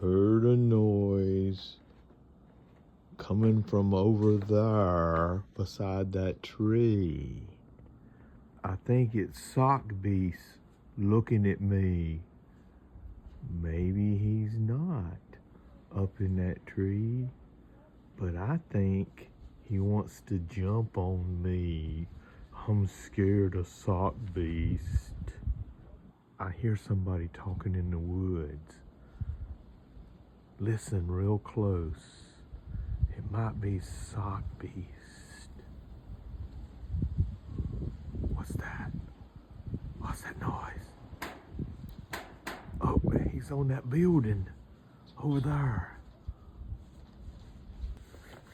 heard a noise coming from over there beside that tree. I think it's Sock Beast looking at me. Maybe he's not up in that tree, but I think he wants to jump on me. I'm scared of Sock Beast. I hear somebody talking in the woods. Listen real close. It might be Sock Beast. What's that? What's that noise? Oh, he's on that building over there.